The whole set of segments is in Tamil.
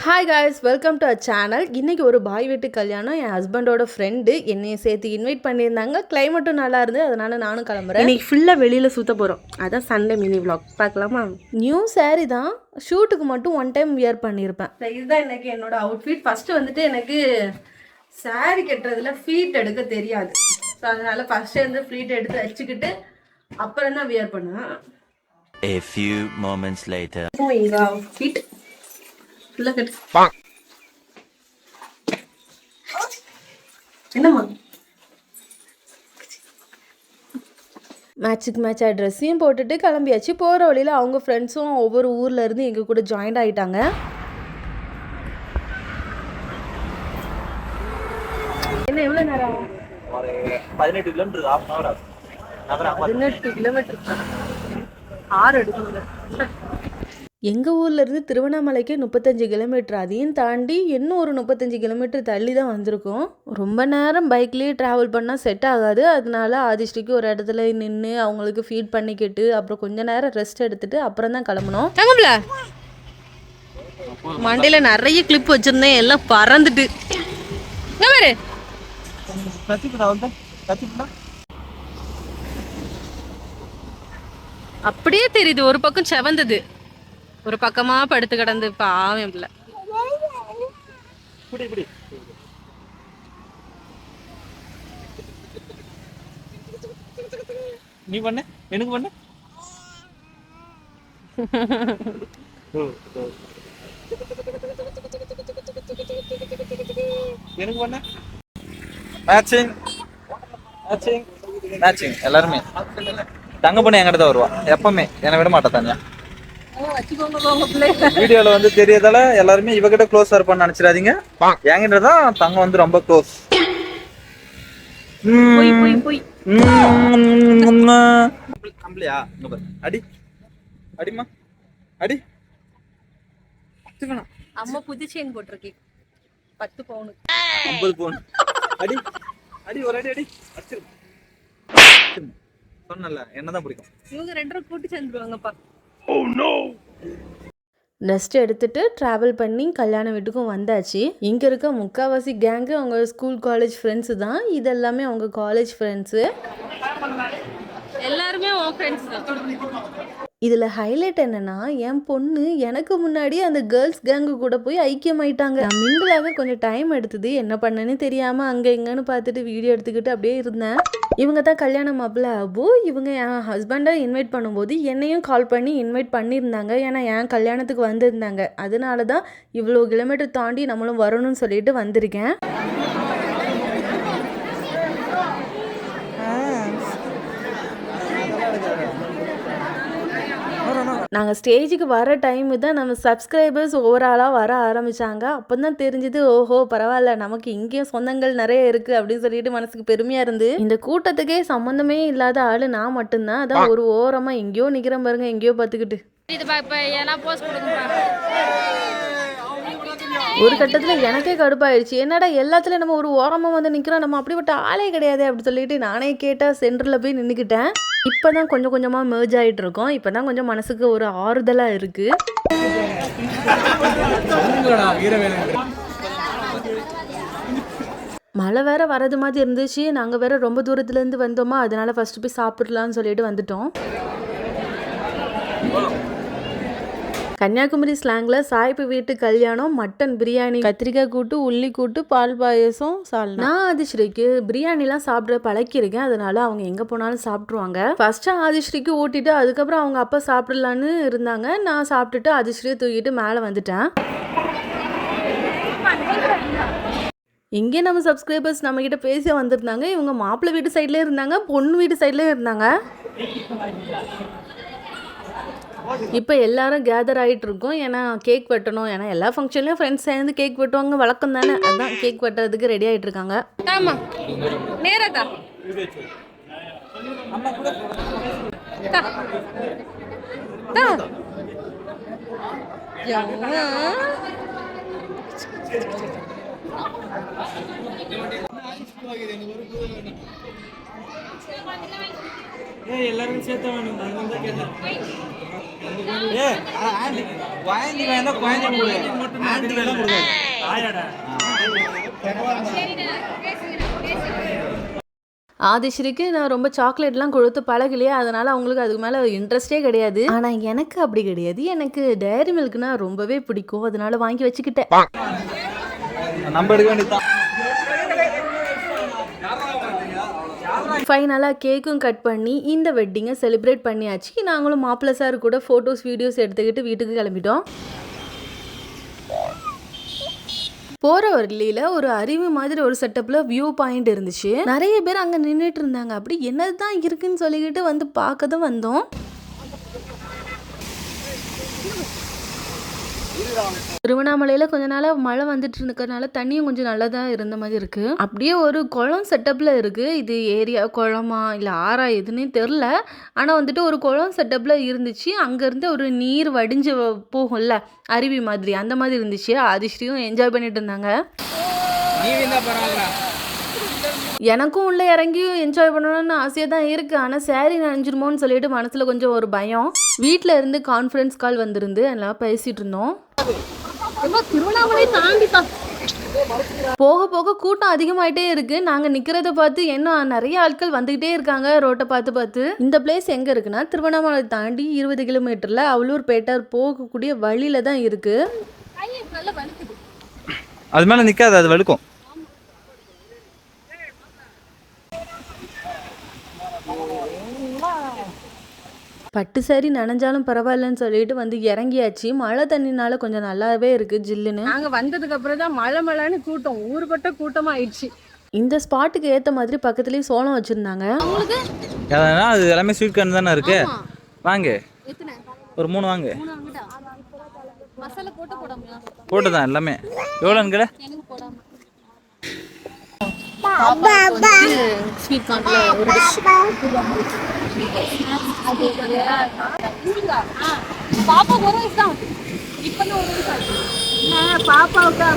Hi guys, welcome to our channel. இன்றைக்கி ஒரு பாய் வீட்டு கல்யாணம். என் ஹஸ்பண்டோட ஃப்ரெண்டு என்னையை சேர்த்து இன்வைட் பண்ணியிருந்தாங்க. கிளைமேட்டும் நல்லா இருந்து, அதனால் நானும் கிளம்புறேன். இன்றைக்கி ஃபுல்லாக வெளியில் சுற்ற போகிறோம். அதான் சண்டே மினி விளாக் பார்க்கலாமா? நியூ சாரீ தான், ஷூட்டுக்கு மட்டும் ஒன் டைம் வியர் பண்ணியிருப்பேன். இதுதான் எனக்கு என்னோட அவுட்ஃபிட். ஃபஸ்ட்டு வந்துட்டு எனக்கு சாரீ கட்டுறதுல ஃப்ளீட் எடுக்க தெரியாது. ஸோ அதனால் ஃபஸ்ட்டு வந்து ஃப்ளீட் எடுத்து வச்சுக்கிட்டு அப்புறம் தான் வியர் பண்ணுவேன். A few moments later. எங்கள் அவுட்ஃபிட் என்னம்மா மேட்சுக்கு மேட்சாக ட்ரெஸ்ஸையும் போட்டுட்டு கிளம்பியாச்சு. போகிற வழியில் அவங்க ஃப்ரெண்ட்ஸும் ஒவ்வொரு ஊரில் இருந்து எங்கள் கூட ஜாயின்ட் ஆகிட்டாங்க. என்ன எவ்வளோ நேரம்? 18 கிலோமீட்டர், 18 கிலோமீட்டர் ஆறு எடுக்கணும். எங்கள் ஊர்லேருந்து திருவண்ணாமலைக்கு 35 கிலோமீட்டர். அதையும் தாண்டி இன்னும் ஒரு 35 கிலோமீட்டர் தள்ளி தான் வந்திருக்கோம். ரொம்ப நேரம் பைக்லேயே ட்ராவல் பண்ணால் செட் ஆகாது. அதனால ஆதிஷ்டிக்கு ஒரு இடத்துல நின்று அவங்களுக்கு ஃபீட் பண்ணிக்கிட்டு அப்புறம் கொஞ்ச நேரம் ரெஸ்ட் எடுத்துட்டு அப்புறம் தான் கிளம்பணும். தங்கம்ல மண்டையில் நிறைய கிளிப் வச்சுருந்தேன், எல்லாம் பறந்துட்டு. அப்படியே தெரியுது, ஒரு பக்கம் செவந்தது, ஒரு பக்கமா படுத்து கிடந்து பாவம் பிள்ளை. நீ பண்ண எனக்கு பண்ண எனக்கு பண்ண மேட்சிங் மேட்சிங் மேட்சிங். எல்லாருமே தங்க பண்ணி என்கிட்ட தான் வருவா எப்பவுமே, என்னை விட மாட்டா தனியா. வீடியோல வந்து தெரியதால எல்லாருமே இவகிட்ட க்ளோஸா இருப்பான்னு நினைச்சிடாதீங்க. என்கிட்டதான் தங்க வந்து ரொம்ப க்ளோஸ். அடி அடிமா அடி. அம்மா புது செயின் போட்டிருக்கேன், 10 பவுன் 50 பவுன். அடி அடி ஒரு அடி அடி. சொன்னல என்னதான் பிடிக்கும். இவங்க 2 கூட்டி சேர்ந்துருவாங்கப்பா. ரெஸ்ட் எடுத்துட்டு ட்ராவல் பண்ணி கல்யாண வீட்டுக்கும் வந்தாச்சு. இங்கே இருக்க முக்கால்வாசி கேங்கு அவங்க ஸ்கூல் காலேஜ் ஃப்ரெண்ட்ஸு தான். இது எல்லாமே அவங்க காலேஜ் ஃப்ரெண்ட்ஸு. எல்லாருமே உன் ஃப்ரெண்ட்ஸ் தான். இதில் ஹைலைட் என்னென்னா, என் பொண்ணு எனக்கு முன்னாடி அந்த கேர்ள்ஸ் கேங்கு கூட போய் ஐக்கியமாயிட்டாங்க. நான் மிங்கிளாக கொஞ்சம் டைம் எடுத்தது, என்ன பண்ணேன்னு தெரியாமல் அங்கே எங்கன்னு பார்த்துட்டு வீடியோ எடுத்துக்கிட்டு அப்படியே இருந்தேன். இவங்க தான் கல்யாண மாப்பிள்ளை அபு. இவங்க என் ஹஸ்பண்டை இன்வைட் பண்ணும்போது என்னையும் கால் பண்ணி இன்வைட் பண்ணியிருந்தாங்க. ஏன்னா என் கல்யாணத்துக்கு வந்திருந்தாங்க. அதனால தான் இவ்வளோ கிலோமீட்டர் தாண்டி நம்மளும் வரணும்னு சொல்லிட்டு வந்திருக்கேன். நாங்கள் ஸ்டேஜுக்கு வர டைமு தான் நம்ம சப்ஸ்கிரைபர்ஸ் ஓவராலாக வர ஆரம்பித்தாங்க. அப்போ தான் தெரிஞ்சுது, ஓஹோ பரவாயில்ல, நமக்கு இங்கேயும் சொந்தங்கள் நிறைய இருக்குது அப்படின்னு சொல்லிட்டு மனசுக்கு பெருமையாக இருந்து. இந்த கூட்டத்துக்கே சம்மந்தமே இல்லாத ஆள் நான் மட்டும்தான். அதான் ஒரு ஓரமாக எங்கேயோ நிற்கிறேன் பாருங்க, எங்கேயோ பார்த்துக்கிட்டு. ஒரு கட்டத்தில் எனக்கே கடுப்பாயிடுச்சு. என்னடா எல்லாத்துலேயும் நம்ம ஒரு ஓரமாக வந்து நிற்கிறோம், நம்ம அப்படிப்பட்ட ஆளே கிடையாது அப்படி சொல்லிட்டு நானே கேட்டால் சென்டரில் போய் நின்றுக்கிட்டேன். இப்போ தான் கொஞ்சம் கொஞ்சமாக மெர்ஜ் ஆகிட்டு இருக்கோம். இப்போ தான் கொஞ்சம் மனசுக்கு ஒரு ஆறுதலாக இருக்குது. மழை வேற வரது மாதிரி இருந்துச்சு. நாங்கள் வேற ரொம்ப தூரத்துலேருந்து வந்தோமா, அதனால ஃபஸ்ட்டு போய் சாப்பிட்லான்னு சொல்லிட்டு வந்துட்டோம். கன்னியாகுமரி ஸ்லாங்கில் சாய்ப்பு வீட்டு கல்யாணம், மட்டன் பிரியாணி, கத்திரிக்காய் கூட்டு, உள்ளி கூட்டு, பால் பாயசம், சால்னா. நான் ஆதிஸ்ரீக்கு பிரியாணிலாம் சாப்பிட்ற பழக்கியிருக்கேன். அதனால அவங்க எங்கே போனாலும் சாப்பிட்ருவாங்க. ஃபர்ஸ்ட்டு ஆதிஸ்ரீக்கு ஊட்டிட்டு அதுக்கப்புறம் அவங்க அப்பா சாப்பிடலான்னு இருந்தாங்க. நான் சாப்பிட்டுட்டு ஆதிஸ்ரீயை தூக்கிட்டு மேலே வந்துட்டேன். இங்கே நம்ம சப்ஸ்கிரைபர்ஸ் நம்மக்கிட்ட பேச வந்திருந்தாங்க. இவங்க மாப்பிள்ளை வீட்டு சைட்லேயே இருந்தாங்க, பொண்ணு வீட்டு சைட்லேயே இருந்தாங்க. இப்போ எல்லாரும் கேதர் ஆகிட்டு இருக்கோம். ஏன்னா கேக் வெட்டணும். ஏன்னா எல்லா ஃபங்க்ஷன்லையும் ஃப்ரெண்ட்ஸ் சேர்ந்து கேக் வெட்டுவாங்க, வழக்கம் தானே. அதுதான் கேக் வெட்டுறதுக்கு ரெடி ஆகிட்டு இருக்காங்க. ஆமாம் நேரா எல்லாரும் சேர்த்த வேணும். குழந்தை வேணா குழந்தை ஆண்டிலாம் ஆதிஸ்ரீக்கு நான் ரொம்ப சாக்லேட்லாம் கொடுத்து பழகலையே, அதனால அவங்களுக்கு அதுக்கு மேலே இன்ட்ரெஸ்டே கிடையாது. ஆனால் எனக்கு அப்படி கிடையாது. எனக்கு டைரி மில்க்னா ரொம்பவே பிடிக்கும், அதனால வாங்கி வச்சுக்கிட்டேன். நம்ம எடுக்க வேண்டியதுதான். ஃபைனலாக கேக்கும் கட் பண்ணி இந்த வெட்டிங்கை செலிப்ரேட் பண்ணியாச்சு. நாங்களும் மாப்பிள்ளை சார் கூட ஃபோட்டோஸ் வீடியோஸ் எடுத்துக்கிட்டு வீட்டுக்கு கிளம்பிட்டோம். போகிற வழியில் ஒரு அருவி மாதிரி ஒரு செட்டப்பில் வியூ பாயிண்ட் இருந்துச்சு. நிறைய பேர் அங்கே நின்றுட்டு இருந்தாங்க. அப்படி என்னது தான் இருக்குன்னு சொல்லிக்கிட்டு வந்து பார்க்க தான் வந்தோம். திருவண்ணாமலையில் கொஞ்ச நாளாக மழை வந்துட்டு இருக்கிறதுனால தண்ணியும் கொஞ்சம் நல்லா தான் இருந்த மாதிரி இருக்குது. அப்படியே ஒரு குளம் செட்டப்பில் இருக்குது. இது ஏரியா குளமா இல்லை ஆறா எதுன்னே தெரில. ஆனால் வந்துட்டு ஒரு குளம் செட்டப்பில் இருந்துச்சு. அங்கேருந்து ஒரு நீர் வடிஞ்சு போகும்ல, அருவி மாதிரி, அந்த மாதிரி இருந்துச்சு. ஆதிஸ்ரீயும் என்ஜாய் பண்ணிட்டு இருந்தாங்க. எனக்கும் உள்ளே இறங்கி என்ஜாய் பண்ணணும்னு ஆசையாக தான் இருக்குது. ஆனால் சேரீ நனைஞ்சிருமோன்னு சொல்லிட்டு மனசில் கொஞ்சம் ஒரு பயம். வீட்டில் இருந்து கான்ஃபரன்ஸ் கால் வந்திருந்து எல்லாம் பேசிகிட்டு இருந்தோம். போக போக கூட்டம் அதிகமாயிட்டே இருக்கு. நாங்கள் நிற்கிறத பார்த்து இன்னும் நிறைய ஆட்கள் வந்துக்கிட்டே இருக்காங்க ரோட்டை பார்த்து. இந்த பிளேஸ் எங்கே இருக்குன்னா திருவண்ணாமலை தாண்டி 20 கிலோமீட்டரில் அவலூர்பேட்டை போகக்கூடிய வழியில தான் இருக்கு. அது மேலே நிற்காது, அது வழுக்கும். பட்டு சாரி நனைஞ்சாலும் பரவாயில்லன்னு சொல்லிட்டு வந்து இறங்கியாச்சு. மழை தண்ணினால கொஞ்சம் நல்லாவே இருக்கு ஜில்லுன்னு. நாங்கள் வந்ததுக்கு அப்புறம் தான் மழைன்னு கூட்டம் ஊருப்பட்ட கூட்டமாக ஆயிடுச்சு. இந்த ஸ்பாட்டுக்கு ஏற்ற மாதிரி பக்கத்துலேயே சோளம் வச்சுருந்தாங்க. அது எல்லாமே ஸ்வீட் கார்ன் தானே இருக்கு. வாங்க ஒரு 3 வாங்க. போட்டு தான் எல்லாமே. எவ்வளோன்னு கடை? ஸ்வீட் கார்ன்ல ஒரு பாப்பா ஒரு வயசு தான். இப்போ தான் ஒரு வயசு ஆச்சு. பாப்பாவுக்கு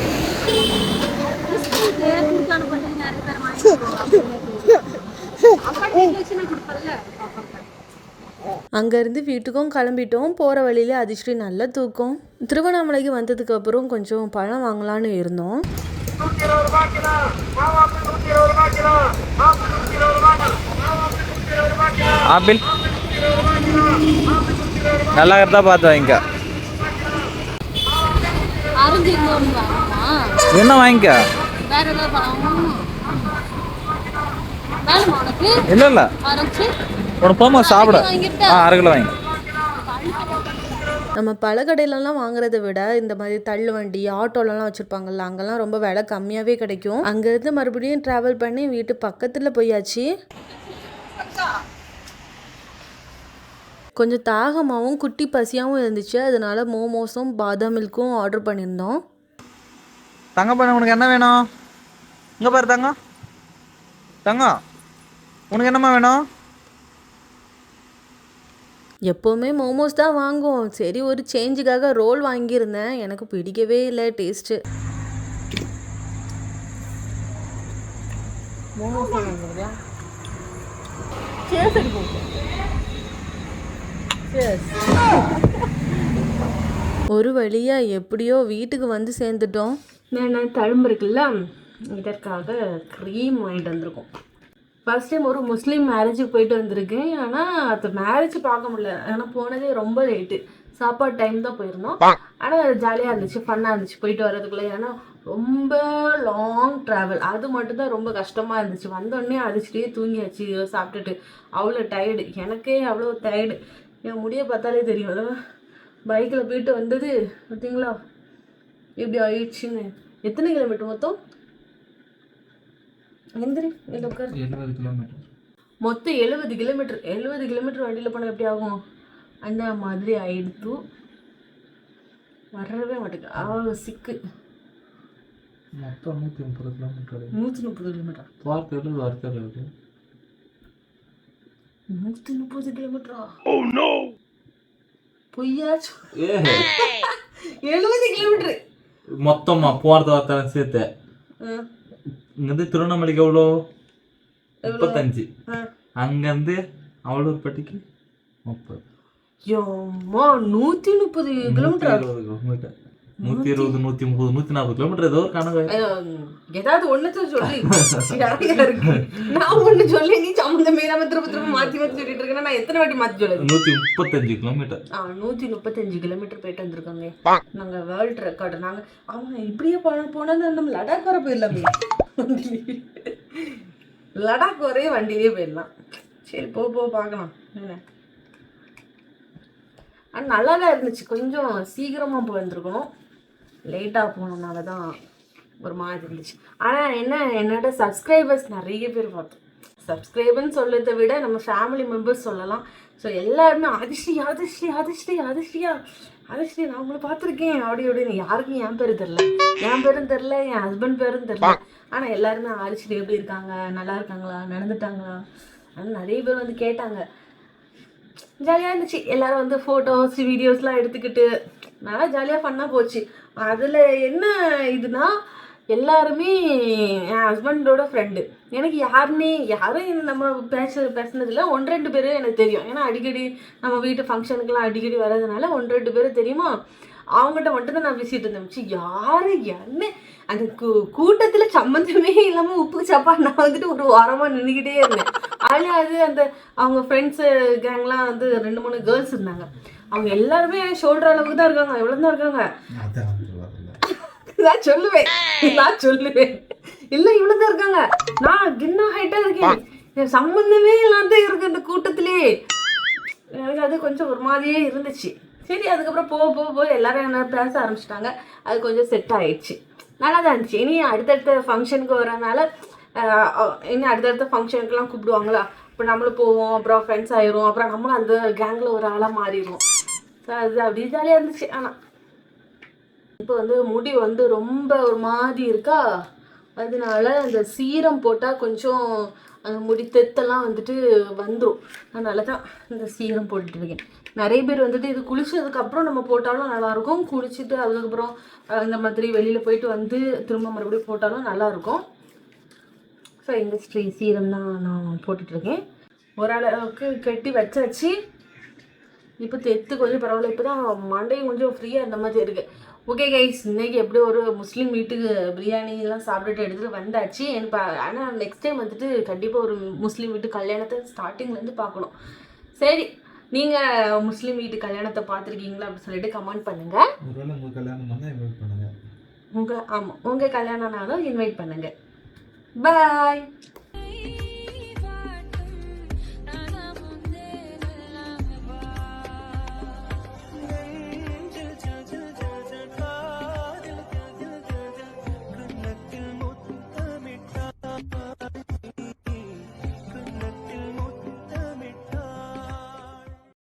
அங்கேருந்து வீட்டுக்கும் கிளம்பிட்டோம். போகிற வழியில அதிஸ்ரீ நல்ல தூக்கம். திருவண்ணாமலைக்கு வந்ததுக்கு அப்புறம் கொஞ்சம் பழம் வாங்கலான்னு இருந்தோம். ஆப்பிள் நல்லா இருந்தா பார்த்து வாங்கிக்க. என்ன வாங்கிக்க? இல்ல இல்ல உனக்கு போகும்போது சாப்பிட 1/2 கிலோ வாங்கி. நம்ம பழக்கடையிலலாம் வாங்குறத விட இந்த மாதிரி தள்ளு வண்டி ஆட்டோலலாம் வச்சுருப்பாங்கல்ல, அங்கெல்லாம் ரொம்ப விலை கம்மியாகவே கிடைக்கும். அங்கேருந்து மறுபடியும் ட்ராவல் பண்ணி வீட்டு பக்கத்தில் போயாச்சு. கொஞ்சம் தாகமாகவும் குட்டி பசியாகவும் இருந்துச்சு. அதனால மோமோஸும் பாதாம் மில்க்கும் ஆர்டர் பண்ணியிருந்தோம். தங்க பண்ண உனக்கு என்ன வேணும்? இங்கே பாரு தங்கம். தங்கம் உனக்கு என்னம்மா வேணும்? எப்போவுமே மோமோஸ் தான் வாங்குவோம். சரி ஒரு சேஞ்சுக்காக ரோல் வாங்கியிருந்தேன். எனக்கு பிடிக்கவே இல்லை டேஸ்ட்டு. மோமோஸ் வாங்குறியா? ஒரு வழியா எப்படியோ வீட்டுக்கு வந்து சேர்ந்துட்டோம். நான் தழும்பு இருக்குல்ல, இதற்காக க்ரீம் வாங்கிட்டு வந்திருக்கோம். ஃபர்ஸ்ட் டைம் ஒரு முஸ்லீம் மேரேஜுக்கு போயிட்டு வந்திருக்கேன். ஆனால் அது மேரேஜ் பார்க்க முடியல. ஏன்னா போனதே ரொம்ப லேட்டு. சாப்பாடு டைம் தான் போயிருந்தோம். ஆனால் ஜாலியாக இருந்துச்சு, ஃபன்னாக இருந்துச்சு போயிட்டு வர்றதுக்குள்ளே. ஏன்னா ரொம்ப லாங் ட்ராவல், அது மட்டும்தான் ரொம்ப கஷ்டமாக இருந்துச்சு. வந்தோடனே அடிச்சுட்டே தூங்கியாச்சு சாப்பிட்டுட்டு. அவ்வளோ டயர்டு, எனக்கே அவ்வளோ டயர்டு. என் முடியை பார்த்தாலே தெரியும். பைக்கில் போயிட்டு வந்தது பார்த்தீங்களா எப்படி ஆயிடுச்சுன்னு. எத்தனை கிலோமீட்டர் மொத்தம்? எந்திரி இல்லை உட்கார். 70 கிலோமீட்டர் மொத்தம் 70 கிலோமீட்டர். 70 கிலோமீட்டர் வண்டியில் போனால் எப்படி ஆகும்? அந்த மாதிரி ஆயிடுத்து. வரவே மாட்டேங்குது, அவ்வளோ சிக்கு. மொத்தம் 130 கிலோமீட்டர். 130 கிலோமீட்டர். பார்க்கறது வர்க்கறது 130 கிலோமீட்டரா? பொய்யாச்சு. 70 கிலோமீட்டர் மொத்தமா போறது வரத்தான சேர்த்து. இங்கேருந்து திருவண்ணாமலைக்கு எவ்வளோ? 35. அங்கேருந்து அவலூர்பேட்டைக்கு 30. எம்மா 130 கிலோமீட்டர். 120, 130, 140 கிலோமீட்டர் ஏதோ ஒரு கணக்கு. ஏதாவது ஒண்ணுத்த சொல்லி நிறையா இருக்கு. நான் ஒண்ணு சொல்லி நீ சம்மந்தமே இல்லாம திரும்ப மாத்தி சொல்லிட்டு இருக்கேன்னா நான் எத்தனை வாட்டி மாத்தி சொல்லுது? 135 கிலோமீட்டர். 135 கிலோமீட்டர் போயிட்டு வந்திருக்கோங்க நாங்க. World record. நாங்க அவங்க இப்படியே போனா நம்ம லடாக் வர போயிடலாமே. லடாக் ஒரே வண்டியிலே போயிடலாம். சரி போ பார்க்கலாம். என்ன ஆனால் நல்லா தான் இருந்துச்சு. கொஞ்சம் சீக்கிரமாக போயிருந்துருக்கணும். லேட்டாக போனதுனால தான் ஒரு மாதிரி இருந்துச்சு. ஆனால் என்னோட சப்ஸ்கிரைபர்ஸ் நிறைய பேர் பார்த்தோம். சப்ஸ்கிரைபர்னு சொல்றதை விட நம்ம ஃபேமிலி மெம்பர்ஸ் சொல்லலாம். ஸோ எல்லாருமே அதிர்ஷ்டி நான் உங்களை பார்த்துருக்கேன் அப்படின்னு. யாருக்கும் என் பேரும் தெரில, என் ஹஸ்பண்ட் பேரும் தெரில. ஆனால் எல்லாருமே அதிர்ஷ்டி எப்படி இருக்காங்க, நல்லா இருக்காங்களா, நடந்துட்டாங்களா, ஆனால் நிறைய பேர் வந்து கேட்டாங்க. ஜாலியாக இருந்துச்சு. எல்லோரும் வந்து ஃபோட்டோஸ் வீடியோஸ்லாம் எடுத்துக்கிட்டு நல்லா ஜாலியாக ஃபன்னாக போச்சு. அதில் என்ன இதுனா எல்லாருமே என் ஹஸ்பண்டோட ஃப்ரெண்டு. எனக்கு யாரும் நம்ம பேசுனதில்ல. 1-2 பேர் எனக்கு தெரியும். ஏன்னா அடிக்கடி நம்ம வீட்டு ஃபங்க்ஷனுக்கெல்லாம் அடிக்கடி வர்றதுனால 1-2 பேர் தெரியுமா. அவங்ககிட்ட மட்டும்தான் நான் பேசிட்டு இருந்தேன். யாரு என்ன அந்த கூட்டத்தில் சம்மந்தமே இல்லாமல் உப்பு சாப்பா நான் வந்துட்டு ஒரு வாரமாக நின்றுக்கிட்டே இருந்தேன். அது அந்த அவங்க ஃப்ரெண்ட்ஸு கேங்லாம் வந்து 2-3 கேர்ள்ஸ் இருந்தாங்க. அவங்க எல்லாருமே ஷோல்டர் அளவுக்கு தான் இருக்காங்க. எவ்வளோ தான் இருக்காங்க நான் சொல்லுவேன். இல்லை இவ்வளோ தான் இருக்காங்க. நான் கின்னா ஹைட்டாக இருக்கேன். சம்மந்தமே இல்லாத இருக்கு அந்த கூட்டத்திலே. எனக்கு அது கொஞ்சம் ஒரு மாதிரியே இருந்துச்சு. சரி அதுக்கப்புறம் போக எல்லாரும் என்ன பேச ஆரம்பிச்சிட்டாங்க. அது கொஞ்சம் செட் ஆயிடுச்சு. நல்லா தான் இருந்துச்சு. இனி அடுத்தடுத்த ஃபங்க்ஷனுக்கு வரனால இன்னும் அடுத்தடுத்த ஃபங்க்ஷனுக்குலாம் கூப்பிடுவாங்களா, இப்போ நம்மளும் போவோம். அப்புறம் ஃப்ரெண்ட்ஸ் ஆயிரும். அப்புறம் நம்மளும் அந்த கேங்கில் ஒரு ஆளாக மாறிடுவோம். ஸோ அது அப்படி ஜாலியாக இருந்துச்சு. ஆனால் இப்போ வந்து முடி வந்து ரொம்ப ஒரு மாதிரி இருக்கா, அதனால அந்த சீரம் போட்டால் கொஞ்சம் அந்த முடி தெத்தெல்லாம் வந்துட்டு வந்துடும். அதனால தான் இந்த சீரம் போட்டுட்டு இருக்கேன். நிறைய பேர் வந்துட்டு இது குளிச்சதுக்கப்புறம் நம்ம போட்டாலும் நல்லாயிருக்கும். குளிச்சுட்டு அதுக்கப்புறம் இந்த மாதிரி வெளியில் போயிட்டு வந்து திரும்ப மறுபடியும் போட்டாலும் நல்லாயிருக்கும். ஸோ இந்த சீரம் தான் நான் போட்டுட்ருக்கேன். ஓரளவுக்கு கட்டி வச்சாச்சு. இப்போ தெத்து கொஞ்சம் பரவாயில்ல. இப்போ தான் மண்டையும் கொஞ்சம் ஃப்ரீயாக இந்த மாதிரி இருக்குது. ஓகே கைஸ், இன்றைக்கி எப்படி ஒரு முஸ்லீம் வீட்டுக்கு பிரியாணிலாம் சாப்பிட்டுட்டு எடுத்துகிட்டு வந்தாச்சு. எனக்கு ஆனால் நெக்ஸ்ட் டைம் வந்துட்டு கண்டிப்பாக ஒரு முஸ்லீம் வீட்டு கல்யாணத்தை ஸ்டார்டிங்லேருந்து பார்க்கணும். சரி, நீங்கள் முஸ்லீம் வீட்டு கல்யாணத்தை பார்த்துருக்கீங்களா அப்படின்னு சொல்லிட்டு கமெண்ட் பண்ணுங்கள். உங்கள் கல்யாணம் பண்ணால் இன்வைட் பண்ணுங்கள். உங்கள் கல்யாணம்னாலும் இன்வைட் பண்ணுங்கள். பாய்.